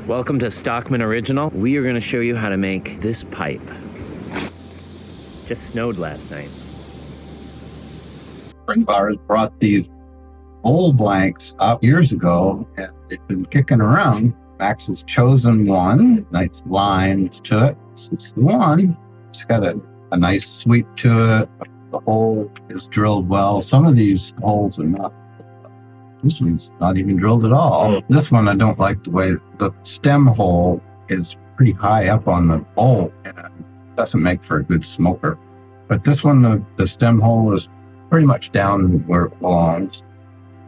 Welcome to Stockman Original. We are going to show you how to make this pipe. Just snowed last night. A friend of ours brought these old blanks up years ago, and they've been kicking around. Max has chosen one, nice lines to it. This is the one. It's got a nice sweep to it. The hole is drilled well. Some of these holes are not. This one's not even drilled at all. This one, I don't like the way the stem hole is pretty high up on the bowl, and it doesn't make for a good smoker. But this one, the stem hole is pretty much down where it belongs.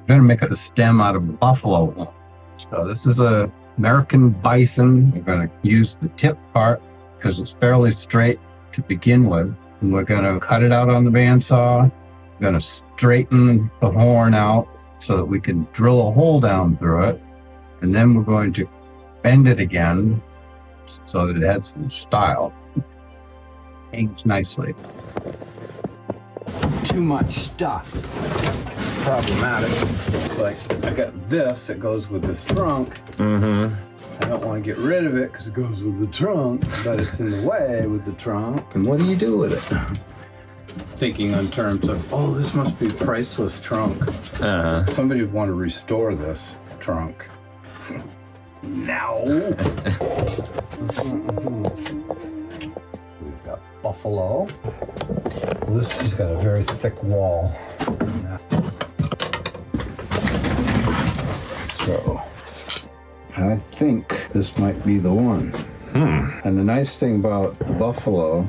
I'm going to make a stem out of buffalo. So this is a American bison. We're going to use the tip part because it's fairly straight to begin with. And we're going to cut it out on the bandsaw. We're going to straighten the horn out so that we can drill a hole down through it. And then we're going to bend it again so that it has some style. Hangs nicely. Too much stuff. Problematic. It's like I got this that goes with this trunk. I don't want to get rid of it because it goes with the trunk, but it's in the way with the trunk. And what do you do with it? Thinking on terms of, oh, this must be a priceless trunk. Somebody would want to restore this trunk. No. We've got buffalo. This has got a very thick wall. So I think this might be the one. And the nice thing about the buffalo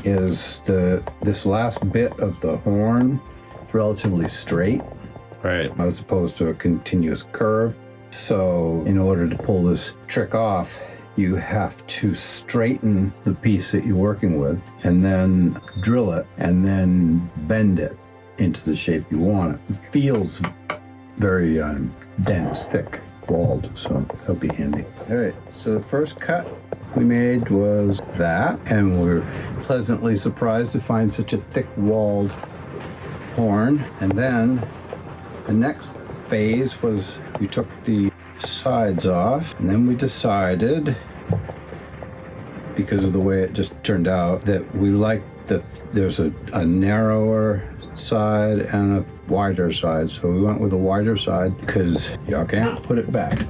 is this last bit of the horn is relatively straight, Right. as opposed to a continuous curve. So in order to pull this trick off, you have to straighten the piece that you're working with and then drill it and then bend it into the shape you want it. It feels very dense, thick, walled, so that'll be handy. All right, so the first cut we made was that, and we're pleasantly surprised to find such a thick walled horn. And then the next phase was we took the sides off, and then we decided, because of the way it just turned out, that we like there's a narrower side and a wider side. So we went with a wider side because y'all can't put it back.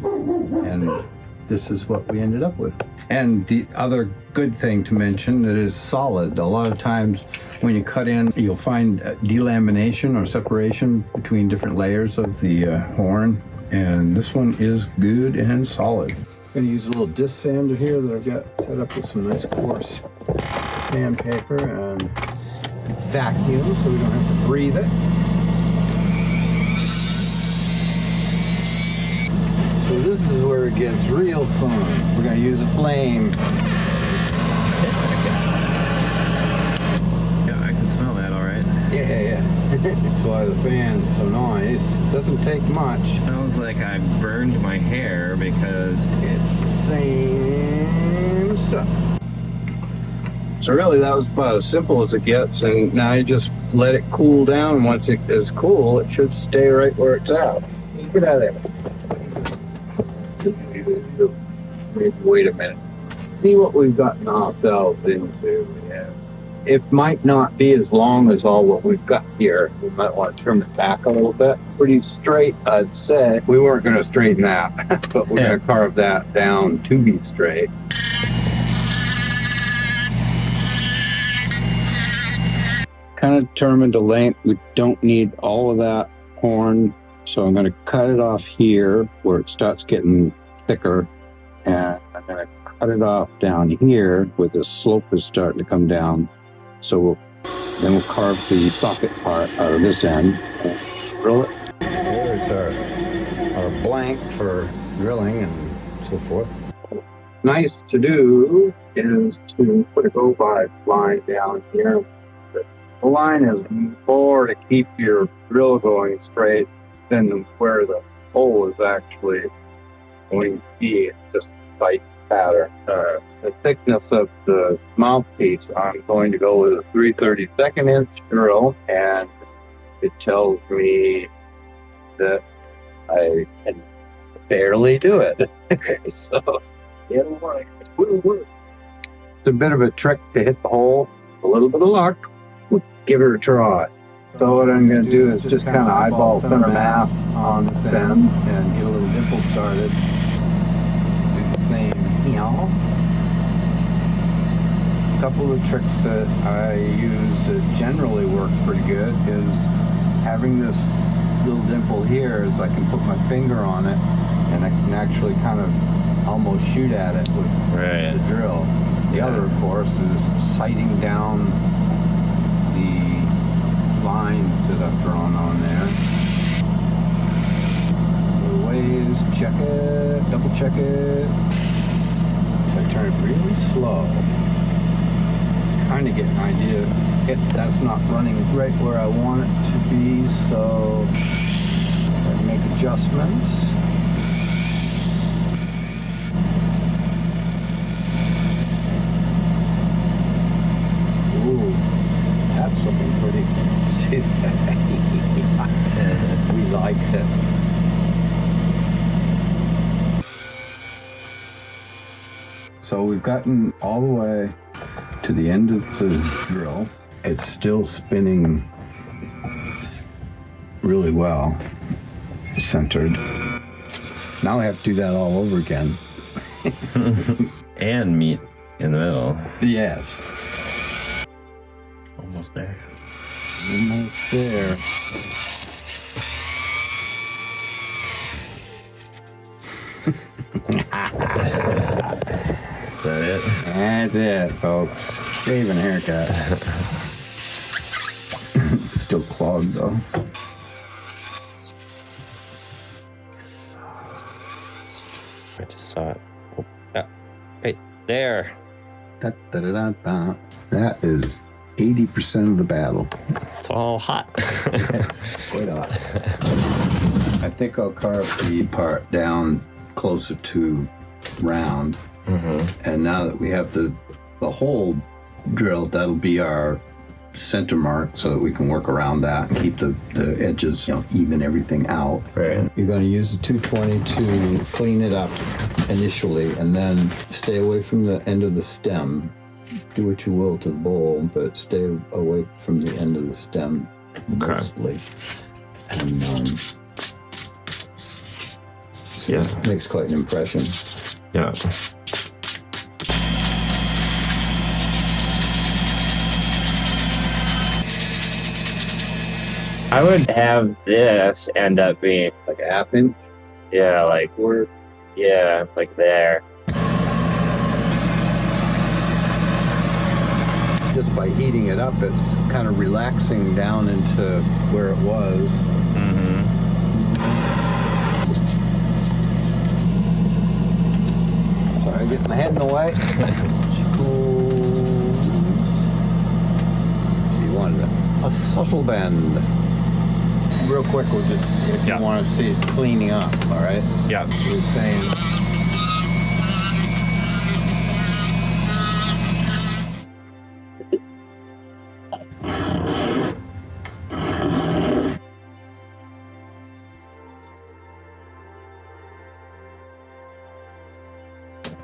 And this is what we ended up with. And the other good thing to mention, that is solid. A lot of times when you cut in, you'll find delamination or separation between different layers of the horn. And this one is good and solid. I'm going to use a little disc sander here that I've got set up with some nice coarse sandpaper and vacuum so we don't have to breathe it. So this is where it gets real fun. We're going to use a flame. Yeah, I can smell that all right. Yeah. That's why the fan's so nice. Doesn't take much. Smells like I burned my hair because It's the same stuff. So really that was about as simple as it gets, and now you just let it cool down. Once it is cool, it should stay right where it's at. Get out of there. Wait a minute. See what we've gotten ourselves into. Yeah. It might not be as long as all what we've got here. We might want to trim it back a little bit. Pretty straight, I'd say. We weren't going to straighten that, but we're going to carve that down to be straight. Kind of determined a length. We don't need all of that horn, so I'm going to cut it off here where it starts getting thicker, and I'm going to cut it off down here where the slope is starting to come down. So we'll carve the socket part out of this end and drill it. There's our blank for drilling and so forth. Nice to do is to put a go by line down here. The line is more to keep your drill going straight than where the hole is actually going to be. It's just a tight pattern. The thickness of the mouthpiece, I'm going to go with a 3/32 inch drill, and it tells me that I can barely do it. So it's a bit of a trick to hit the hole. A little bit of luck. Give it a try. So what I'm going to do is just kind of eyeball center mass on this end and get a little dimple started. Do the same here. A couple of tricks that I use that generally work pretty good is having this little dimple here is I can put my finger on it and I can actually kind of almost shoot at it with the drill. The other, of course, is sighting down the lines that I've drawn on there. Little ways, check it, double check it. So I turn it really slow. Kind of get an idea if that's not running right where I want it to be, so I make adjustments. Ooh, that's looking pretty. See that? He likes it. So we've gotten all the way to the end of the drill. It's still spinning really well, centered. Now I have to do that all over again. And meet in the middle. Yes. Almost there. Almost there. Is that it? That's it, folks. Shaving haircut. Still clogged though. I just saw it. Oh, right there. Da, da, da, da, da. That is 80% of the battle. It's all hot. It's quite hot. I think I'll carve the part down closer to round. Mm-hmm. And now that we have the hole drilled, that'll be our center mark so that we can work around that and keep the edges, even everything out. Right. You're going to use the 220 to clean it up initially and then stay away from the end of the stem. Do what you will to the bowl, but stay away from the end of the stem mostly. And so it makes quite an impression. Yeah. I would have this end up being Like a half inch? yeah, like there. Just by heating it up, it's kind of relaxing down into where it was. Mm-hmm. Sorry, getting my head in the way. You wanted a subtle bend. Real quick, we'll just, if you want to see it cleaning up, all right? Yeah. We're saying.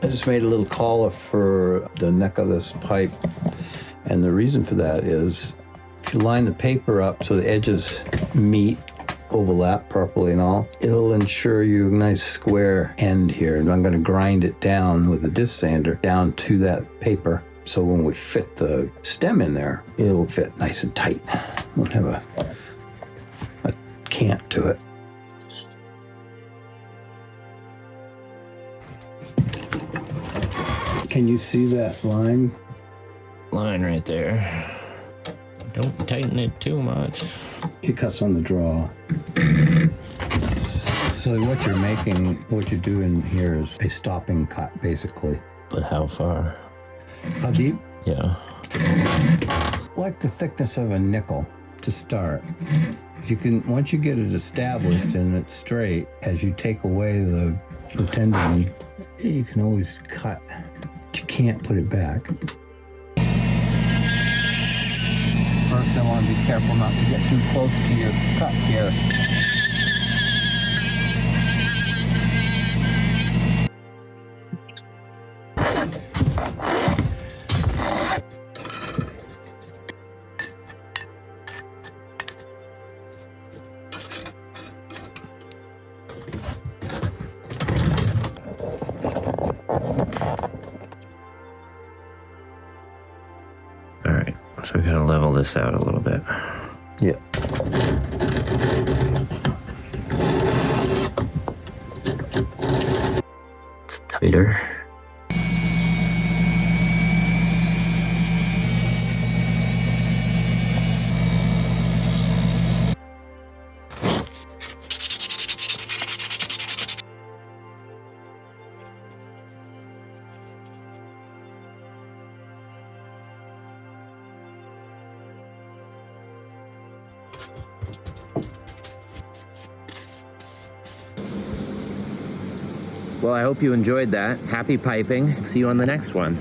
I just made a little collar for the neck of this pipe, and the reason for that is if you line the paper up so the edges meet, overlap properly and all, it'll ensure you a nice square end here. And I'm going to grind it down with a disc sander down to that paper, so when we fit the stem in there, it'll fit nice and tight. Won't have a cant to it. Can you see that line? Line right there. Don't tighten it too much. It cuts on the draw. So what you're doing here is a stopping cut, basically. But how far? How deep? Yeah. Like the thickness of a nickel to start. You can, once you get it established and it's straight, as you take away the tendon, you can always cut. But you can't put it back. First, I want to be careful not to get too close to your cut here. All right, so we gotta level this out a little bit. Yeah. It's tighter. Well, I hope you enjoyed that. Happy piping. See you on the next one.